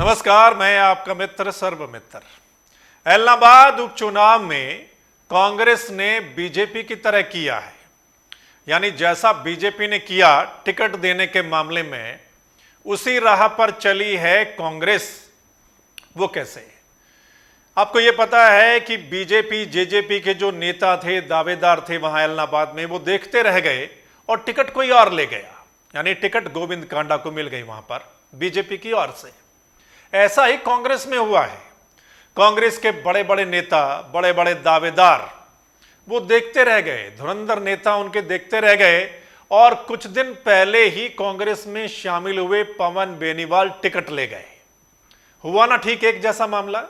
नमस्कार, मैं आपका मित्र सर्वमित्र। इलाहाबाद उपचुनाव में कांग्रेस ने बीजेपी की तरह किया है, यानी जैसा बीजेपी ने किया टिकट देने के मामले में, उसी राह पर चली है कांग्रेस। वो कैसे? आपको ये पता है कि बीजेपी जेजेपी के जो नेता थे, दावेदार थे वहां इलाहाबाद में, वो देखते रह गए और टिकट कोई और ले गया, यानी टिकट गोविंद कांडा को मिल गई वहां पर बीजेपी की ओर से। ऐसा ही कांग्रेस में हुआ है। कांग्रेस के बड़े बड़े नेता, बड़े बड़े दावेदार वो देखते रह गए, धुरंधर नेता उनके देखते रह गए, और कुछ दिन पहले ही कांग्रेस में शामिल हुए पवन बेनीवाल टिकट ले गए। हुआ ना ठीक एक जैसा मामला?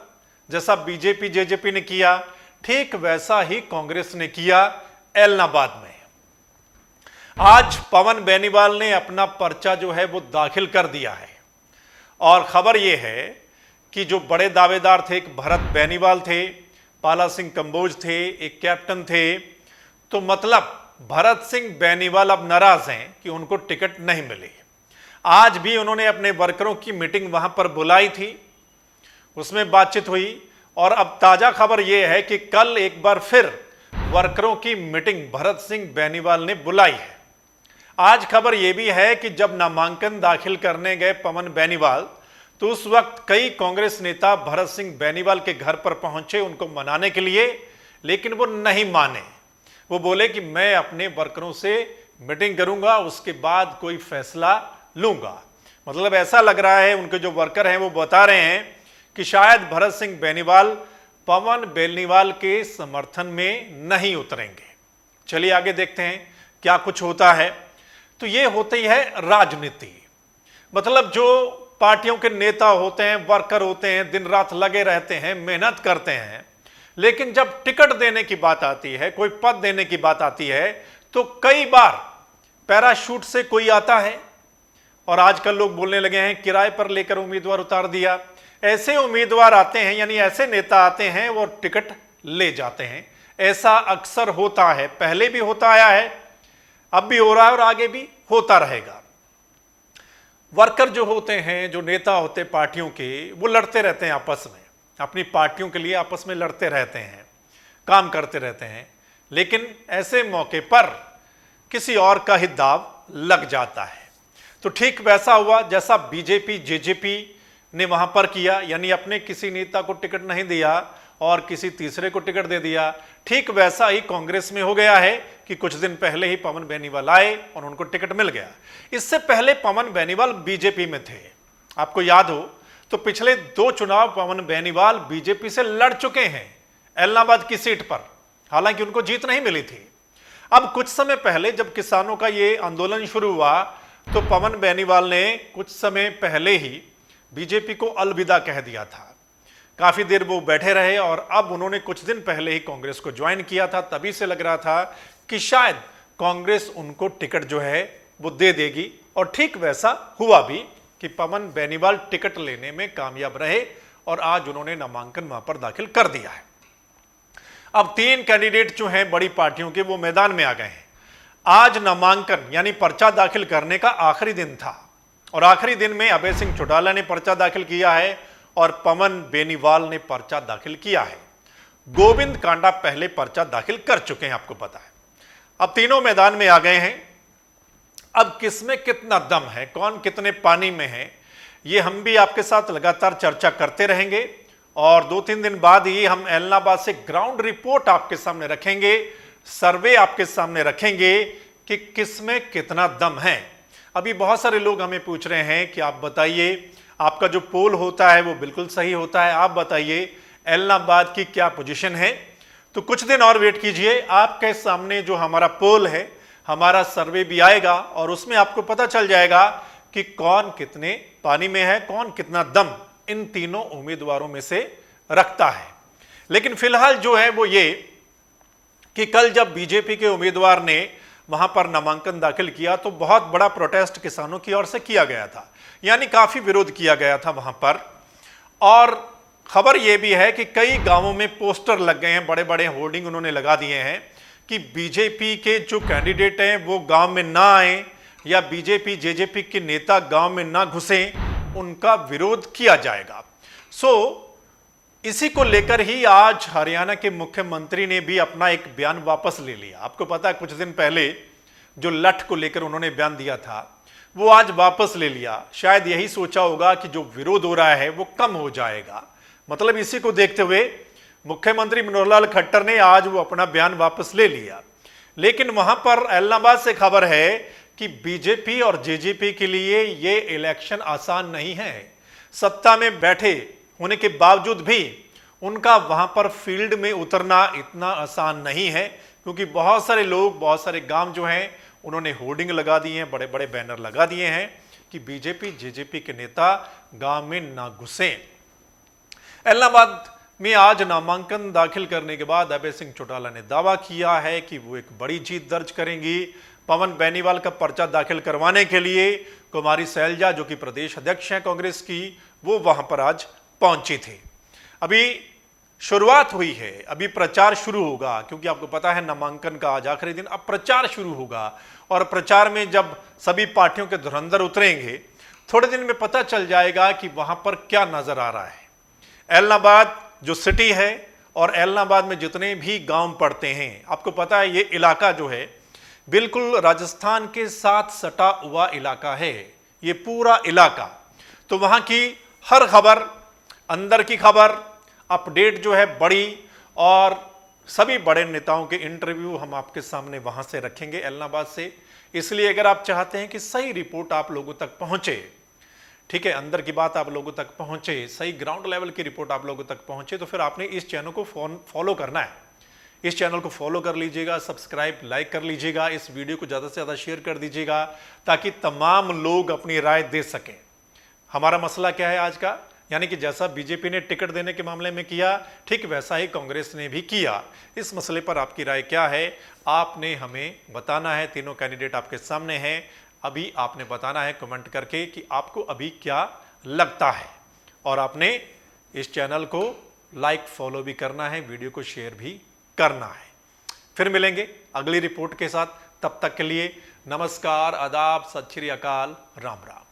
जैसा बीजेपी जेजेपी ने किया, ठीक वैसा ही कांग्रेस ने किया इलाहाबाद में। आज पवन बेनीवाल ने अपना पर्चा जो है वो दाखिल कर दिया है, और खबर यह है कि जो बड़े दावेदार थे, एक भरत बेनीवाल थे, पाला सिंह कंबोज थे, एक कैप्टन थे, तो मतलब भरत सिंह बेनीवाल अब नाराज हैं कि उनको टिकट नहीं मिली। आज भी उन्होंने अपने वर्करों की मीटिंग वहां पर बुलाई थी, उसमें बातचीत हुई, और अब ताजा खबर यह है कि कल एक बार फिर वर्करों की मीटिंग भरत सिंह बेनीवाल ने बुलाई है। आज खबर यह भी है कि जब नामांकन दाखिल करने गए पवन बेनीवाल, तो उस वक्त कई कांग्रेस नेता भरत सिंह बेनीवाल के घर पर पहुंचे उनको मनाने के लिए, लेकिन वो नहीं माने। वो बोले कि मैं अपने वर्करों से मीटिंग करूंगा, उसके बाद कोई फैसला लूंगा। मतलब ऐसा लग रहा है, उनके जो वर्कर हैं वो बता रहे हैं कि शायद भरत सिंह बेनीवाल पवन बेनीवाल के समर्थन में नहीं उतरेंगे। चलिए आगे देखते हैं क्या कुछ होता है। तो ये होती है राजनीति। मतलब जो पार्टियों के नेता होते हैं, वर्कर होते हैं, दिन रात लगे रहते हैं, मेहनत करते हैं, लेकिन जब टिकट देने की बात आती है, कोई पद देने की बात आती है, तो कई बार पैराशूट से कोई आता है, और आजकल लोग बोलने लगे हैं किराए पर लेकर उम्मीदवार उतार दिया। ऐसे उम्मीदवार आते हैं, यानी ऐसे नेता आते हैं वो टिकट ले जाते हैं। ऐसा अक्सर होता है, पहले भी होता आया है, अब भी हो रहा है और आगे भी होता रहेगा। वर्कर जो होते हैं, जो नेता होते पार्टियों के, वो लड़ते रहते हैं आपस में, अपनी पार्टियों के लिए आपस में लड़ते रहते हैं, काम करते रहते हैं, लेकिन ऐसे मौके पर किसी और का ही दाव लग जाता है। तो ठीक वैसा हुआ जैसा बीजेपी जेजेपी ने वहां पर किया, यानी अपने किसी नेता को टिकट नहीं दिया और किसी तीसरे को टिकट दे दिया। ठीक वैसा ही कांग्रेस में हो गया है कि कुछ दिन पहले ही पवन बेनीवाल आए और उनको टिकट मिल गया। इससे पहले पवन बेनीवाल बीजेपी में थे, आपको याद हो तो पिछले 2 चुनाव पवन बेनीवाल बीजेपी से लड़ चुके हैं इलाहाबाद की सीट पर, हालांकि उनको जीत नहीं मिली थी। अब कुछ समय पहले जब किसानों का ये आंदोलन शुरू हुआ, तो पवन बेनीवाल ने कुछ समय पहले ही बीजेपी को अलविदा कह दिया था। काफी देर वो बैठे रहे, और अब उन्होंने कुछ दिन पहले ही कांग्रेस को ज्वाइन किया था। तभी से लग रहा था कि शायद कांग्रेस उनको टिकट जो है वो दे देगी, और ठीक वैसा हुआ भी कि पवन बेनीवाल टिकट लेने में कामयाब रहे, और आज उन्होंने नामांकन वहां पर दाखिल कर दिया है। अब 3 कैंडिडेट जो हैं बड़ी पार्टियों के, वो मैदान में आ गए हैं। आज नामांकन यानी पर्चा दाखिल करने का आखिरी दिन था, और आखिरी दिन में अभय सिंह चौटाला ने पर्चा दाखिल किया है और पवन बेनीवाल ने पर्चा दाखिल किया है। गोविंद कांडा पहले पर्चा दाखिल कर चुके हैं, आपको पता है। अब तीनों मैदान में आ गए हैं। अब किसमें कितना दम है, कौन कितने पानी में है, ये हम भी आपके साथ लगातार चर्चा करते रहेंगे, और 2-3 दिन बाद ही हम इलाहाबाद से ग्राउंड रिपोर्ट आपके सामने रखेंगे, सर्वे आपके सामने रखेंगे कि किसमें कितना दम है। अभी बहुत सारे लोग हमें पूछ रहे हैं कि आप बताइए, आपका जो पोल होता है वो बिल्कुल सही होता है, आप बताइए इलाहाबाद की क्या पोजीशन है। तो कुछ दिन और वेट कीजिए, आपके सामने जो हमारा पोल है, हमारा सर्वे भी आएगा, और उसमें आपको पता चल जाएगा कि कौन कितने पानी में है, कौन कितना दम इन तीनों उम्मीदवारों में से रखता है। लेकिन फिलहाल जो है वो ये कि कल जब बीजेपी के उम्मीदवार ने वहां पर नामांकन दाखिल किया, तो बहुत बड़ा प्रोटेस्ट किसानों की ओर से किया गया था, यानी काफी विरोध किया गया था वहां पर। और खबर यह भी है कि कई गांवों में पोस्टर लग गए हैं, बड़े बड़े होर्डिंग उन्होंने लगा दिए हैं कि बीजेपी के जो कैंडिडेट हैं वो गांव में ना आए, या बीजेपी जेजेपी के नेता गांव में ना घुसें, उनका विरोध किया जाएगा। इसी को लेकर ही आज हरियाणा के मुख्यमंत्री ने भी अपना एक बयान वापस ले लिया। आपको पता है कुछ दिन पहले जो लठ को लेकर उन्होंने बयान दिया था वो आज वापस ले लिया। शायद यही सोचा होगा कि जो विरोध हो रहा है वो कम हो जाएगा। मतलब इसी को देखते हुए मुख्यमंत्री मनोहर लाल खट्टर ने आज वो अपना बयान वापस ले लिया। लेकिन वहां पर इलाहाबाद से खबर है कि बीजेपी और जेजेपी के लिए ये इलेक्शन आसान नहीं है। सत्ता में बैठे होने के बावजूद भी उनका वहां पर फील्ड में उतरना इतना आसान नहीं है, क्योंकि बहुत सारे लोग, बहुत सारे गांव जो हैं उन्होंने होर्डिंग लगा दिए हैं, बड़े बड़े बैनर लगा दिए हैं कि बीजेपी जेजेपी के नेता गांव में ना घुसें। इलाहाबाद में आज नामांकन दाखिल करने के बाद अभय सिंह चौटाला ने दावा किया है कि वो एक बड़ी जीत दर्ज करेंगी। पवन बेनीवाल का पर्चा दाखिल करवाने के लिए कुमारी सैलजा, जो कि प्रदेश अध्यक्ष हैं कांग्रेस की, वो वहां पर आज पहुंची थी। अभी शुरुआत हुई है, अभी प्रचार शुरू होगा, क्योंकि आपको पता है नामांकन का आज आखिरी दिन। अब प्रचार शुरू होगा और प्रचार में जब सभी पार्टियों के धुरंधर उतरेंगे, थोड़े दिन में पता चल जाएगा कि वहां पर क्या नजर आ रहा है। इलाहाबाद जो सिटी है और इलाहाबाद में जितने भी गांव पड़ते हैं, आपको पता है ये इलाका जो है बिल्कुल राजस्थान के साथ सटा हुआ इलाका है, ये पूरा इलाका। तो वहां की हर खबर, अंदर की खबर, अपडेट जो है बड़ी, और सभी बड़े नेताओं के इंटरव्यू हम आपके सामने वहां से रखेंगे इलाहाबाद से। इसलिए अगर आप चाहते हैं कि सही रिपोर्ट आप लोगों तक पहुंचे, ठीक है, अंदर की बात आप लोगों तक पहुंचे, सही ग्राउंड लेवल की रिपोर्ट आप लोगों तक पहुंचे, तो फिर आपने इस चैनल को फॉलो करना है। इस चैनल को फॉलो कर लीजिएगा, सब्सक्राइब, लाइक कर लीजिएगा, इस वीडियो को ज़्यादा से ज़्यादा शेयर कर दीजिएगा ताकि तमाम लोग अपनी राय दे सकें। हमारा मसला क्या है आज का, यानी कि जैसा बीजेपी ने टिकट देने के मामले में किया, ठीक वैसा ही कांग्रेस ने भी किया। इस मसले पर आपकी राय क्या है, आपने हमें बताना है। तीनों कैंडिडेट आपके सामने हैं, अभी आपने बताना है कमेंट करके कि आपको अभी क्या लगता है, और आपने इस चैनल को लाइक, फॉलो भी करना है, वीडियो को शेयर भी करना है। फिर मिलेंगे अगली रिपोर्ट के साथ, तब तक के लिए नमस्कार, आदाब, सत श्री अकाल, राम राम।